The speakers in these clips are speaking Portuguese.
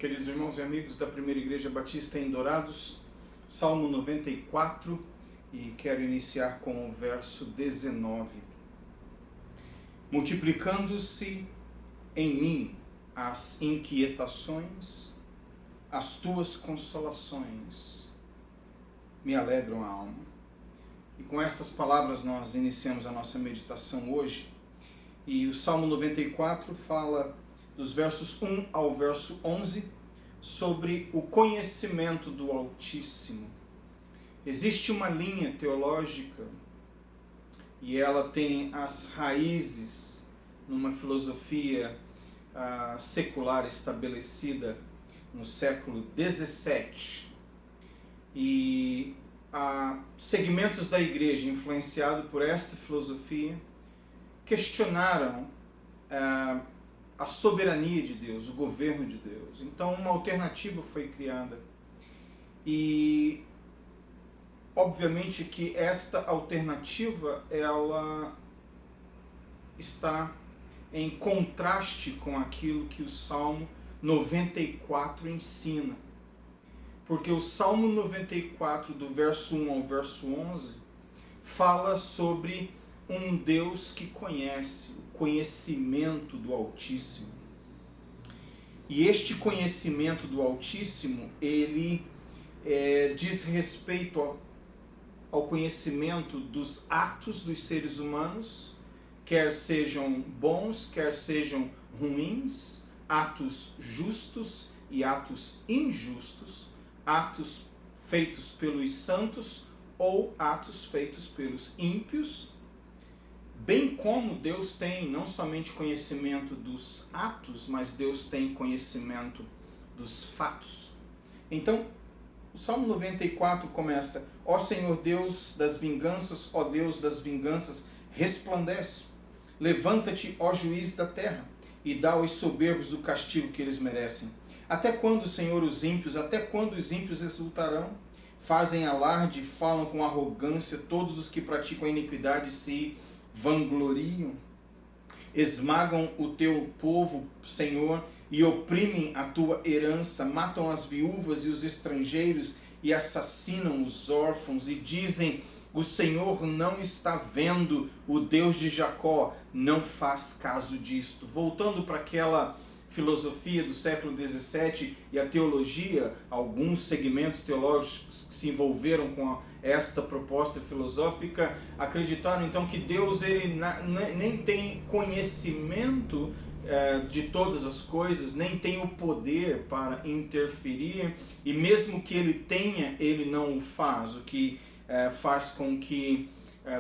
Queridos irmãos e amigos da Primeira Igreja Batista em Dourados, Salmo 94, e quero iniciar com o verso 19. Multiplicando-se em mim as inquietações, as tuas consolações me alegram a alma. E com essas palavras nós iniciamos a nossa meditação hoje. E o Salmo 94 fala dos versos 1 ao verso 11 sobre o conhecimento do Altíssimo. Existe uma linha teológica e ela tem as raízes numa filosofia secular estabelecida no século XVII. E segmentos da igreja influenciados por esta filosofia questionaram a soberania de Deus, o governo de Deus. Então uma alternativa foi criada. E obviamente que esta alternativa ela está em contraste com aquilo que o Salmo 94 ensina. Porque o Salmo 94, do verso 1 ao verso 11, fala sobre um Deus que conhece, o conhecimento do Altíssimo. E este conhecimento do Altíssimo, ele diz respeito ao conhecimento dos atos dos seres humanos, quer sejam bons, quer sejam ruins, atos justos e atos injustos, atos feitos pelos santos ou atos feitos pelos ímpios, bem como Deus tem não somente conhecimento dos atos, mas Deus tem conhecimento dos fatos. Então, o Salmo 94 começa: ó Senhor Deus das vinganças, ó Deus das vinganças, resplandece. Levanta-te, ó juiz da terra, e dá aos soberbos o castigo que eles merecem. Até quando, Senhor, os ímpios, até quando os ímpios exultarão? Fazem alarde, falam com arrogância, todos os que praticam a iniquidade se vangloriam. Esmagam o teu povo, Senhor, e oprimem a tua herança, matam as viúvas e os estrangeiros e assassinam os órfãos e dizem: o Senhor não está vendo, o Deus de Jacó não faz caso disto. Voltando para aquela filosofia do século XVII e a teologia, alguns segmentos teológicos que se envolveram com esta proposta filosófica acreditaram então que Deus ele nem tem conhecimento de todas as coisas, nem tem o poder para interferir, e mesmo que ele tenha, ele não o faz, o que faz com que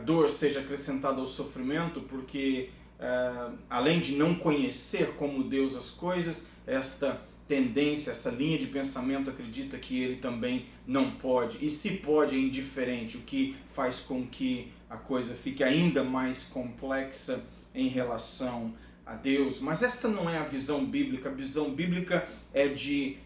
dor seja acrescentada ao sofrimento, porque além de não conhecer como Deus as coisas, esta tendência, essa linha de pensamento acredita que ele também não pode, e se pode é indiferente, o que faz com que a coisa fique ainda mais complexa em relação a Deus. Mas esta não é a visão bíblica. A visão bíblica é de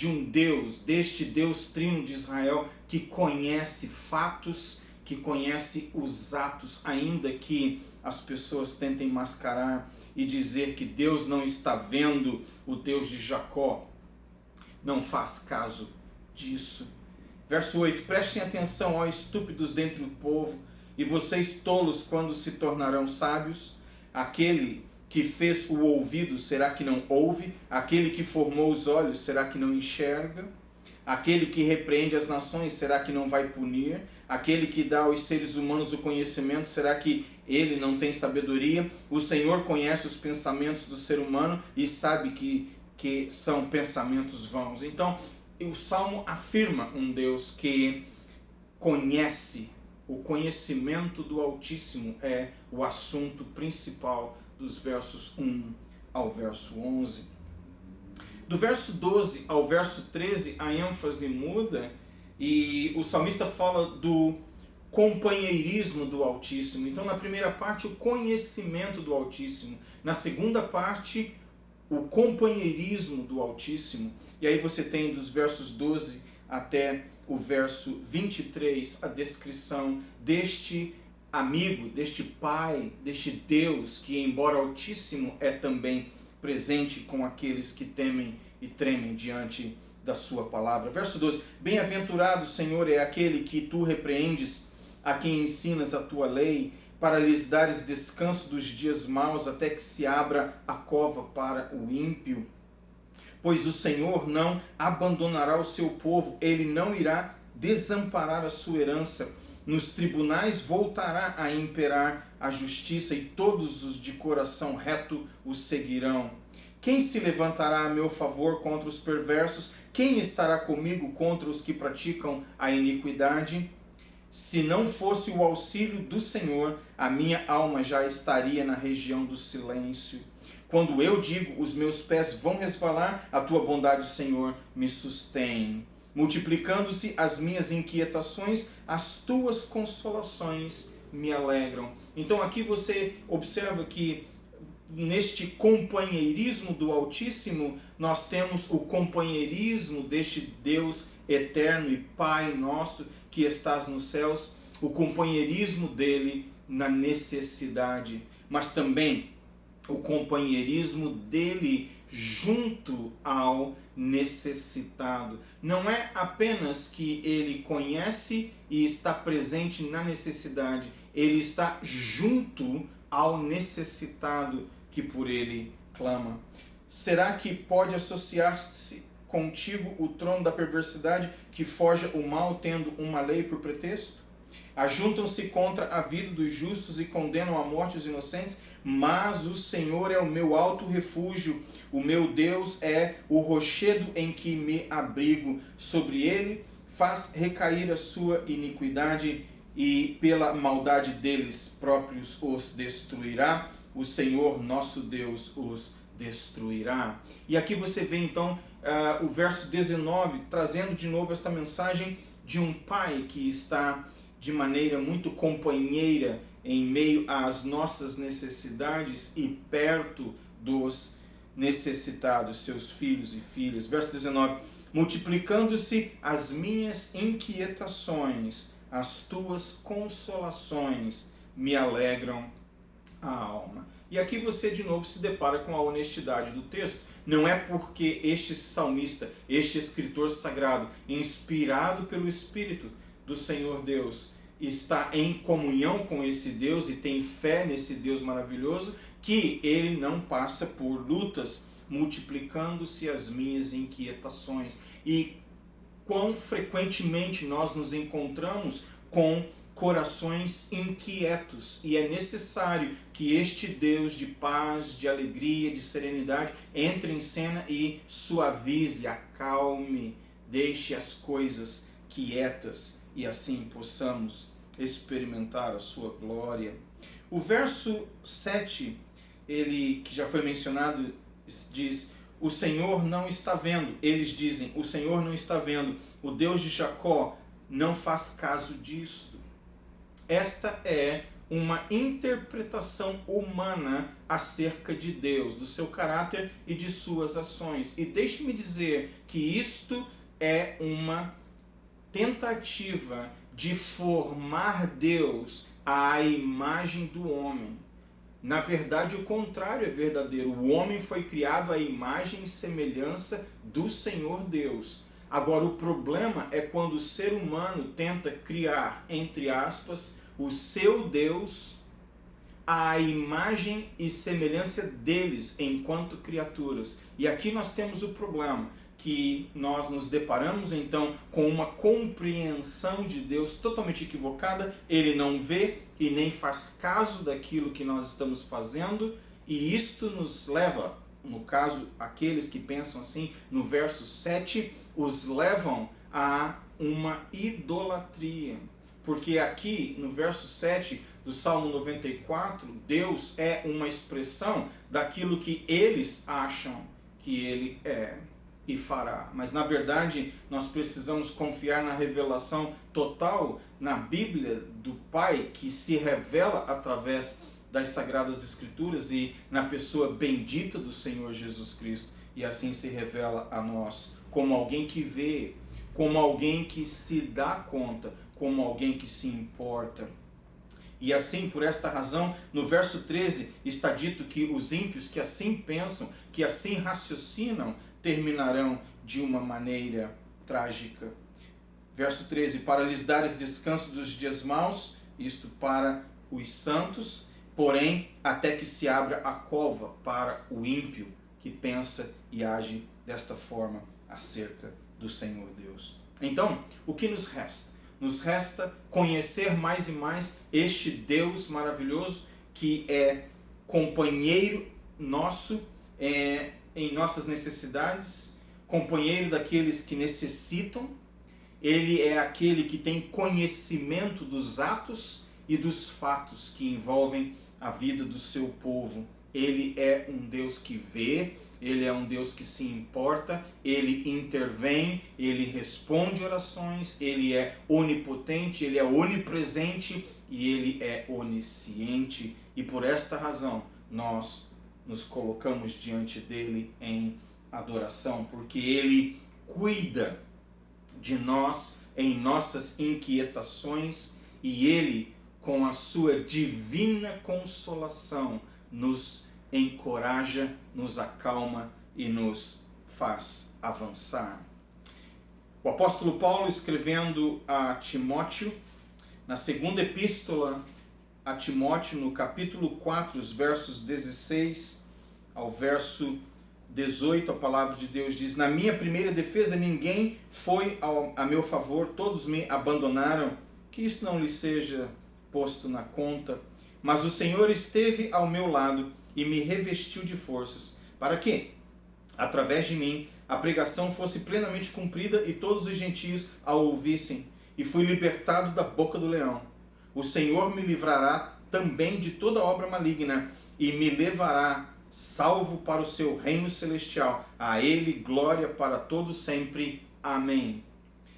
um Deus, deste Deus trino de Israel, que conhece fatos, que conhece os atos, ainda que as pessoas tentem mascarar e dizer que Deus não está vendo, o Deus de Jacó não faz caso disso. Verso 8: prestem atenção, ó estúpidos dentre o povo, e vocês tolos, quando se tornarão sábios? Aquele que fez o ouvido, será que não ouve? Aquele que formou os olhos, será que não enxerga? Aquele que repreende as nações, será que não vai punir? Aquele que dá aos seres humanos o conhecimento, será que ele não tem sabedoria? O Senhor conhece os pensamentos do ser humano e sabe que são pensamentos vãos. Então, o Salmo afirma um Deus que conhece. O conhecimento do Altíssimo é o assunto principal dos versos 1 ao verso 11. Do verso 12 ao verso 13, a ênfase muda e o salmista fala do companheirismo do Altíssimo. Então, na primeira parte, o conhecimento do Altíssimo. Na segunda parte, o companheirismo do Altíssimo. E aí você tem dos versos 12 até o verso 23 a descrição deste amigo, deste Pai, deste Deus que, embora Altíssimo, é também presente com aqueles que temem e tremem diante da sua palavra. Verso 12: Bem-aventurado, Senhor, é aquele que tu repreendes, a quem ensinas a tua lei, para lhes dares descanso dos dias maus, até que se abra a cova para o ímpio. Pois o Senhor não abandonará o seu povo, ele não irá desamparar a sua herança. Nos tribunais voltará a imperar a justiça, e todos os de coração reto o seguirão. Quem se levantará a meu favor contra os perversos? Quem estará comigo contra os que praticam a iniquidade? Se não fosse o auxílio do Senhor, a minha alma já estaria na região do silêncio. Quando eu digo, os meus pés vão resvalar, a tua bondade, Senhor, me sustém. Multiplicando-se as minhas inquietações, as tuas consolações me alegram. Então aqui você observa que neste companheirismo do Altíssimo, nós temos o companheirismo deste Deus eterno e Pai nosso que estás nos céus, o companheirismo dele na necessidade, mas também o companheirismo dele junto ao necessitado. Não é apenas que ele conhece e está presente na necessidade, ele está junto ao necessitado que por ele clama. Será que pode associar-se contigo o trono da perversidade que forja o mal, tendo uma lei por pretexto? Ajuntam-se contra a vida dos justos e condenam à morte os inocentes, mas o Senhor é o meu alto refúgio, o meu Deus é o rochedo em que me abrigo. Sobre ele faz recair a sua iniquidade, e pela maldade deles próprios os destruirá. O Senhor nosso Deus os destruirá. E aqui você vê então o verso 19, trazendo de novo esta mensagem de um pai que está de maneira muito companheira em meio às nossas necessidades e perto dos necessitados, seus filhos e filhas. Verso 19: multiplicando-se as minhas inquietações, as tuas consolações me alegram a alma. E aqui você de novo se depara com a honestidade do texto. Não é porque este salmista, este escritor sagrado, inspirado pelo Espírito do Senhor Deus, está em comunhão com esse Deus e tem fé nesse Deus maravilhoso, que ele não passa por lutas, multiplicando-se as minhas inquietações. E quão frequentemente nós nos encontramos com corações inquietos, e é necessário que este Deus de paz, de alegria, de serenidade entre em cena e suavize, acalme, deixe as coisas quietas, e assim possamos experimentar a sua glória. O verso 7, ele que já foi mencionado, diz: o Senhor não está vendo. Eles dizem: o Senhor não está vendo, o Deus de Jacó não faz caso disto. Esta é uma interpretação humana acerca de Deus, do seu caráter e de suas ações. E deixe-me dizer que isto é uma tentativa de formar Deus à imagem do homem. Na verdade, o contrário é verdadeiro. O homem foi criado à imagem e semelhança do Senhor Deus. Agora, o problema é quando o ser humano tenta criar, entre aspas, o seu Deus à imagem e semelhança deles enquanto criaturas. E aqui nós temos o problema, que nós nos deparamos então com uma compreensão de Deus totalmente equivocada. Ele não vê e nem faz caso daquilo que nós estamos fazendo, e isto nos leva, no caso, aqueles que pensam assim, no verso 7, os levam a uma idolatria. Porque aqui, no verso 7 do Salmo 94, Deus é uma expressão daquilo que eles acham que Ele é e fará. Mas, na verdade, nós precisamos confiar na revelação total na Bíblia do Pai, que se revela através das Sagradas Escrituras e na pessoa bendita do Senhor Jesus Cristo. E assim se revela a nós como alguém que vê, como alguém que se dá conta, como alguém que se importa. E assim, por esta razão, no verso 13 está dito que os ímpios que assim pensam, que assim raciocinam, terminarão de uma maneira trágica. Verso 13, para lhes dares descanso dos dias maus, isto para os santos, porém, até que se abra a cova para o ímpio, que pensa e age desta forma acerca do Senhor Deus. Então, o que nos resta? Nos resta conhecer mais e mais este Deus maravilhoso, que é companheiro nosso em nossas necessidades, companheiro daqueles que necessitam. Ele é aquele que tem conhecimento dos atos e dos fatos que envolvem a vida do seu povo. Ele é um Deus que vê, ele é um Deus que se importa, ele intervém, ele responde orações, ele é onipotente, ele é onipresente e ele é onisciente. E por esta razão nós nos colocamos diante dele em adoração, porque ele cuida de nós em nossas inquietações e ele, com a sua divina consolação, nos encoraja, nos acalma e nos faz avançar. O apóstolo Paulo, escrevendo a Timóteo, na segunda epístola a Timóteo, no capítulo 4, os versos 16 ao verso 18, a palavra de Deus diz: na minha primeira defesa ninguém foi a meu favor, todos me abandonaram, que isso não lhe seja posto na conta, mas o Senhor esteve ao meu lado e me revestiu de forças, para que, através de mim, a pregação fosse plenamente cumprida e todos os gentios a ouvissem, e fui libertado da boca do leão. O Senhor me livrará também de toda obra maligna e me levará salvo para o seu reino celestial. A ele glória para todos sempre. Amém.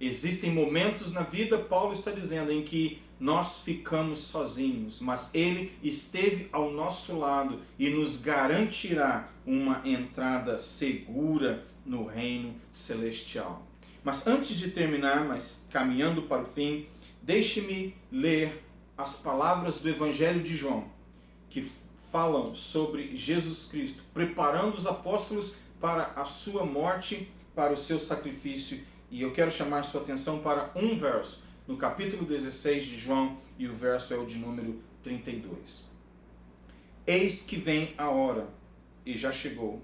Existem momentos na vida, Paulo está dizendo, em que nós ficamos sozinhos, mas ele esteve ao nosso lado e nos garantirá uma entrada segura no reino celestial. Mas antes de terminar, mas caminhando para o fim, deixe-me ler as palavras do Evangelho de João, que falam sobre Jesus Cristo, preparando os apóstolos para a sua morte, para o seu sacrifício. E eu quero chamar sua atenção para um verso, no capítulo 16 de João, e o verso é o de número 32. Eis que vem a hora, e já chegou,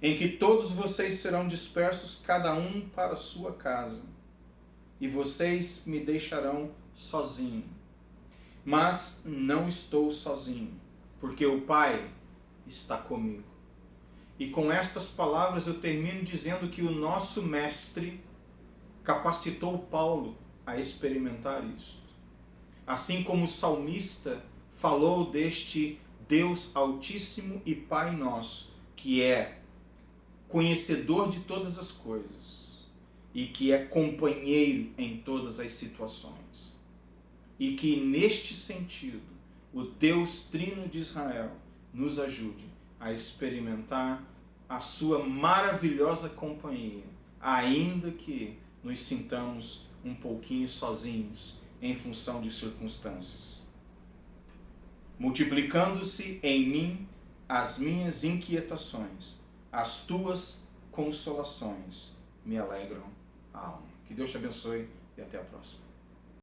em que todos vocês serão dispersos, cada um para a sua casa, e vocês me deixarão sozinho. Mas não estou sozinho, porque o Pai está comigo. E com estas palavras eu termino dizendo que o nosso Mestre capacitou Paulo a experimentar isso. Assim como o salmista falou deste Deus Altíssimo e Pai Nosso, que é conhecedor de todas as coisas e que é companheiro em todas as situações. E que neste sentido, o Deus Trino de Israel nos ajude a experimentar a sua maravilhosa companhia, ainda que nos sintamos um pouquinho sozinhos em função de circunstâncias. Multiplicando-se em mim as minhas inquietações, as tuas consolações me alegram a alma. Que Deus te abençoe e até a próxima.